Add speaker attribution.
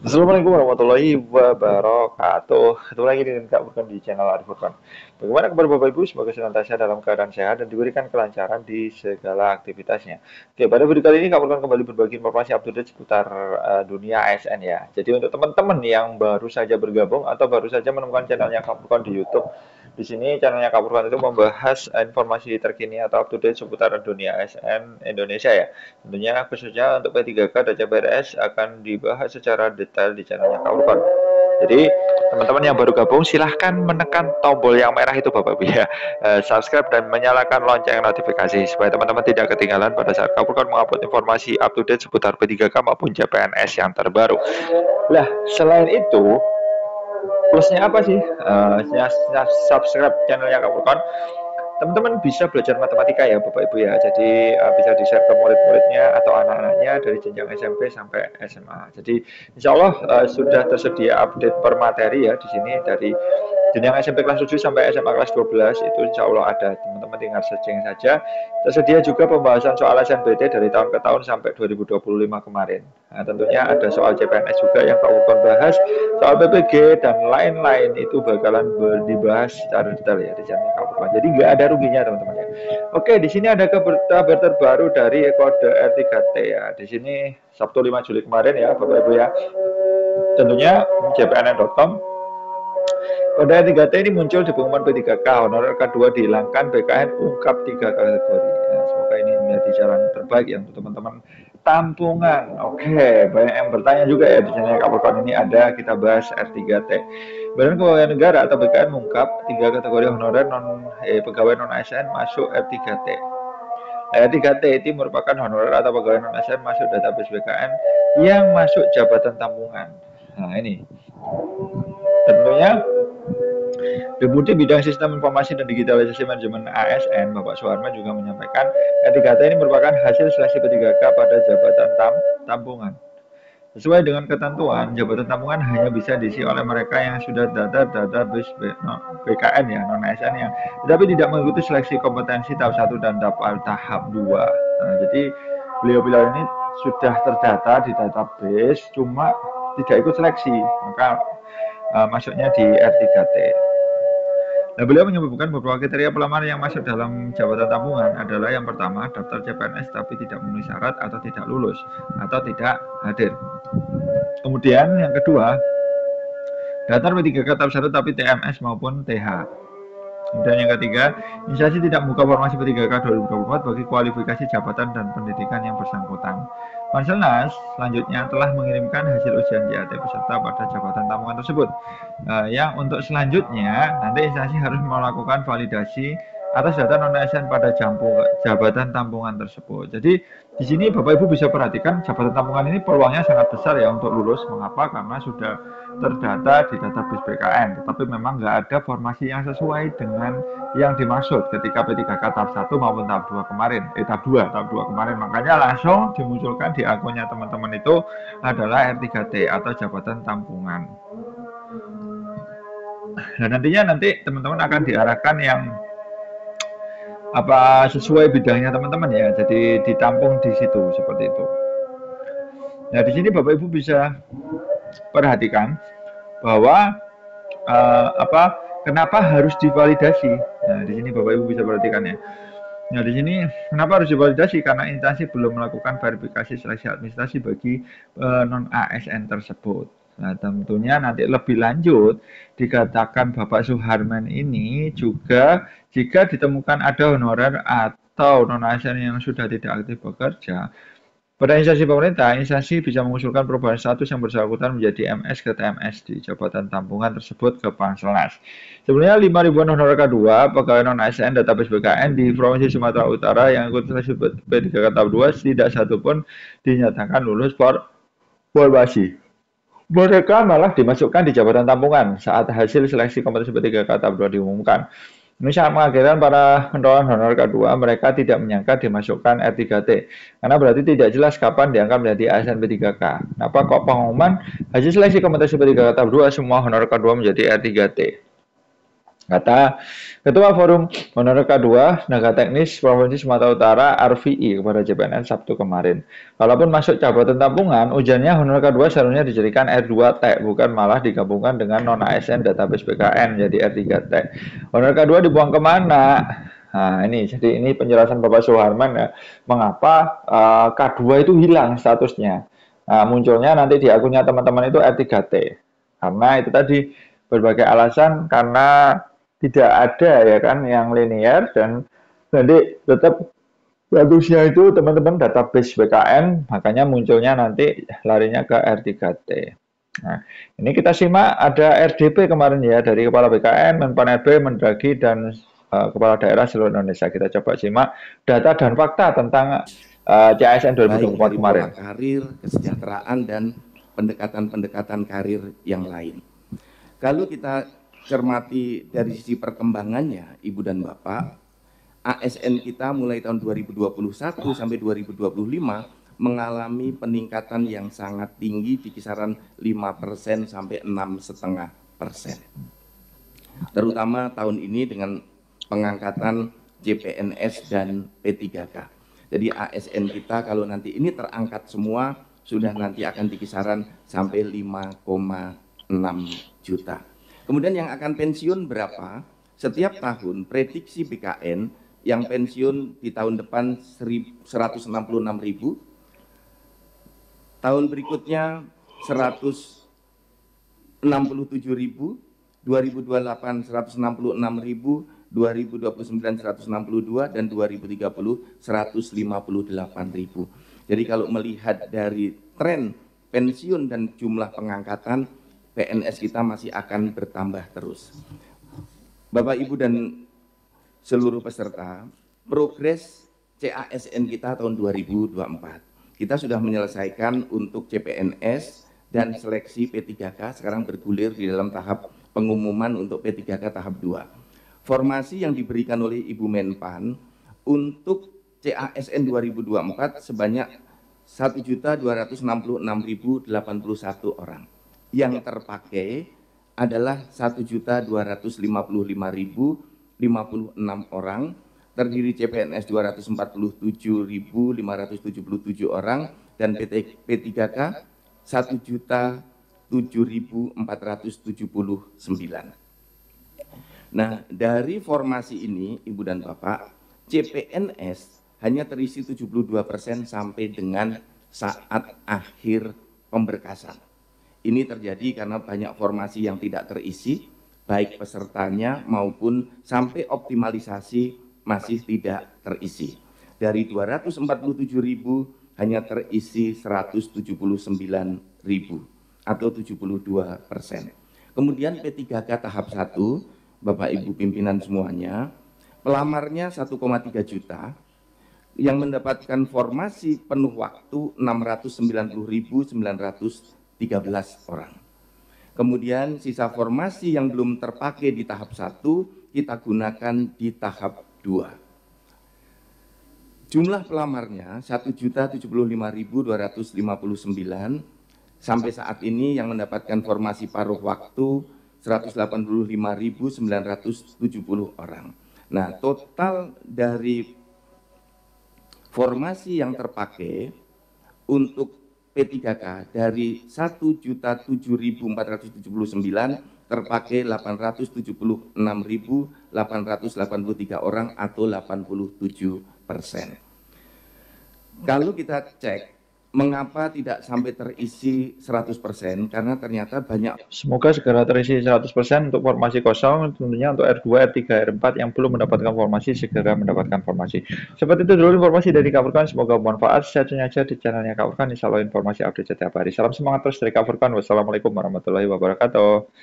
Speaker 1: Assalamualaikum warahmatullahi wabarakatuh. Ketemu lagi dengan Kak Furkan di channel Arif Furkan. Bagaimana kabar Bapak Ibu? Semoga senantiasa dalam keadaan sehat dan diberikan kelancaran di segala aktivitasnya. Oke, pada video kali ini Kak Furkan kembali berbagi informasi up to date seputar dunia ASN ya. Jadi untuk teman-teman yang baru saja bergabung atau baru saja menemukan channelnya Kak Furkan di YouTube, di sini channelnya Kak Furkan itu membahas informasi terkini atau up to date seputar dunia ASN Indonesia ya. Tentunya khususnya untuk P3K dan CPNS akan dibahas secara detail di channelnya Kak Urban. Jadi teman-teman yang baru gabung silahkan menekan tombol yang merah itu Bapak Ibu ya. Subscribe dan menyalakan lonceng notifikasi supaya teman-teman tidak ketinggalan pada saat Kak Urban mengupload informasi up to date seputar P3K maupun CPNS yang terbaru. Lah, selain itu plusnya apa sih? Subscribe channelnya Kak Urban, teman-teman bisa belajar matematika ya Bapak Ibu ya. Jadi bisa di-share ke murid-muridnya atau anak-anaknya dari jenjang SMP sampai SMA. Jadi insya Allah sudah tersedia update per materi ya di sini dari jenjang SMP kelas 7 sampai SMA kelas 12 itu insya Allah ada. Teman-teman tinggal searching saja. Tersedia juga pembahasan soal SNBT dari tahun ke tahun sampai 2025 kemarin. Nah, tentunya ada soal CPNS juga yang Pak Ukon bahas, soal PPG dan lain-lain itu bakalan dibahas secara detail ya di channel Kak Ukon. Jadi nggak ada ruginya teman-teman ya. Oke, di sini ada kabar terbaru dari kode R3T ya. Di sini Sabtu 5 Juli kemarin ya Bapak Ibu ya. Tentunya cpnn.com kode R3T ini muncul di pengumuman P3K, honorer K2 dihilangkan, BKN ungkap 3 kategori. Ya, semoga ini menjadi jalan terbaik ya untuk teman-teman tampungan. Oke, banyak yang bertanya juga ya di channel Kapolkon ini ada kita bahas R3T. Badan Kepegawaian Negara atau BKN mengungkap 3 kategori honorer pegawai non ASN masuk R3T. R3T itu merupakan honorer atau pegawai non ASN masuk database BKN yang masuk jabatan tampungan. Nah ini tentunya Deputi Bidang Sistem Informasi dan Digitalisasi Manajemen ASN, Bapak Suharma juga menyampaikan, R3T ini merupakan hasil seleksi P3K pada jabatan tampungan. Sesuai dengan ketentuan, jabatan tampungan hanya bisa diisi oleh mereka yang sudah database BKN ya, non ASN yang tetapi tidak mengikuti seleksi kompetensi tahap 1 dan tahap 2. Nah, jadi beliau-beliau ini sudah terdata di database, cuma tidak ikut seleksi, maka masuknya di R3T. Nah, beliau menyebutkan beberapa kriteria pelamar yang masuk dalam jabatan tampungan adalah yang pertama, daftar CPNS tapi tidak memenuhi syarat atau tidak lulus atau tidak hadir. Kemudian yang kedua, daftar P3K tahap 1 tapi TMS maupun TH. Kemudian yang ketiga, instansi tidak membuka formasi P3K 2024 bagi kualifikasi jabatan dan pendidikan yang bersangkutan. Panselnas selanjutnya telah mengirimkan hasil ujian JAT peserta pada jabatan tampungan tersebut. Yang untuk selanjutnya, nanti instansi harus melakukan validasi atas data non ASN pada jabatan tampungan tersebut. Jadi di sini Bapak Ibu bisa perhatikan jabatan tampungan ini peluangnya sangat besar ya untuk lulus. Mengapa? Karena sudah terdata di database BKN, tetapi memang nggak ada formasi yang sesuai dengan yang dimaksud ketika P3K tahap 1 maupun tahap 2 kemarin, tahap 2 kemarin. Makanya langsung dimunculkan di akunnya teman-teman itu adalah R3T atau jabatan tampungan. Nah, nantinya teman-teman akan diarahkan yang apa sesuai bidangnya teman-teman ya. Jadi ditampung di situ seperti itu. Nah, di sini Bapak Ibu bisa perhatikan bahwa kenapa harus divalidasi. Nah, di sini Bapak Ibu bisa perhatikan ya. Nah, di sini kenapa harus divalidasi? Karena instansi belum melakukan verifikasi seleksi administrasi bagi non ASN tersebut. Nah, tentunya nanti lebih lanjut dikatakan Bapak Suharman ini juga jika ditemukan ada honorer atau non ASN yang sudah tidak aktif bekerja, pada instansi pemerintah, instansi bisa mengusulkan perubahan status yang bersangkutan menjadi MS ke TMS di jabatan tampungan tersebut ke Panselnas. Sebenarnya 5 ribuan honorer K2 pegawai non ASN database BKN di Provinsi Sumatera Utara yang ikut seleksi P3K tahap 2 tidak satu pun dinyatakan lulus formasi. Mereka malah dimasukkan di jabatan tampungan saat hasil seleksi kompetensi P3K tahap 2 diumumkan. Ini sangat mengagetkan para pentolan honor K2, mereka tidak menyangka dimasukkan R3T, karena berarti tidak jelas kapan diangkat menjadi ASN P3K. Kenapa kok pengumuman hasil seleksi kompetensi P3K tahap 2 semua honor K2 menjadi R3T? Kata Ketua Forum Honor K2 Tenaga Teknis Provinsi Sumatera Utara RVI kepada CPNS Sabtu kemarin. Kalaupun masuk jabatan tampungan, ujiannya Honor K2 seharusnya dijadikan R2T, bukan malah digabungkan dengan non-ASN database BKN jadi R3T. Honor K2 dibuang kemana? Nah, ini penjelasan Bapak Suharman ya, mengapa K2 itu hilang statusnya. Nah, munculnya nanti di akunnya teman-teman itu R3T. Karena itu tadi berbagai alasan, karena tidak ada ya kan yang linear, dan nanti tetap statusnya itu teman-teman database BKN, makanya munculnya nanti larinya ke R3T. Nah, ini kita simak ada RDP kemarin ya dari Kepala BKN, Menpan RB, Mendagri, dan Kepala Daerah seluruh Indonesia. Kita coba simak data dan fakta tentang CASN
Speaker 2: baik
Speaker 1: 2024
Speaker 2: dari
Speaker 1: kemarin.
Speaker 2: pola karir, kesejahteraan, dan pendekatan-pendekatan karir yang lain. Kalau kita cermati dari sisi perkembangannya, Ibu dan Bapak, ASN kita mulai tahun 2021 sampai 2025 mengalami peningkatan yang sangat tinggi di kisaran 5% sampai 6,5%. Terutama tahun ini dengan pengangkatan CPNS dan P3K. Jadi ASN kita kalau nanti ini terangkat semua sudah nanti akan di kisaran sampai 5,6 juta. Kemudian yang akan pensiun berapa? Setiap tahun prediksi BKN yang pensiun di tahun depan 166.000, tahun berikutnya 167.000, 2028 166.000, 2029 162, dan 2030 158.000. Jadi kalau melihat dari tren pensiun dan jumlah pengangkatan, PNS kita masih akan bertambah terus. Bapak, Ibu, dan seluruh peserta, progres CASN kita tahun 2024. Kita sudah menyelesaikan untuk CPNS dan seleksi P3K, sekarang bergulir di dalam tahap pengumuman untuk P3K tahap 2. Formasi yang diberikan oleh Ibu Menpan untuk CASN 2024 sebanyak 1.266.081 orang. Yang terpakai adalah 1.255.056 orang, terdiri CPNS 247.577 orang, dan P3K 1.007.479. Nah, dari formasi ini, Ibu dan Bapak, CPNS hanya terisi 72% sampai dengan saat akhir pemberkasan. Ini terjadi karena banyak formasi yang tidak terisi, baik pesertanya maupun sampai optimalisasi masih tidak terisi. Dari 247.000 hanya terisi 179.000 atau 72%. Kemudian P3K tahap 1, Bapak Ibu pimpinan semuanya, pelamarnya 1,3 juta, yang mendapatkan formasi penuh waktu 690.913 orang. Kemudian sisa formasi yang belum terpakai di tahap 1 kita gunakan di tahap 2. Jumlah pelamarnya 1.075.259, sampai saat ini yang mendapatkan formasi paruh waktu 185.970 orang. Nah, total dari formasi yang terpakai untuk P3K dari 1.007.479 terpakai 876.883 orang atau 87%. Kalau kita cek mengapa tidak sampai terisi 100%, karena ternyata banyak.
Speaker 1: Semoga segera terisi 100% untuk formasi kosong, tentunya untuk R2, R3, R4 yang belum mendapatkan formasi segera mendapatkan formasi. Seperti itu dulu informasi dari Kak Furkan, semoga bermanfaat. Sehatnya aja di channelnya Kak Furkan, insya Allah informasi update setiap hari. Salam semangat terus dari Kak Furkan. Wassalamualaikum warahmatullahi wabarakatuh.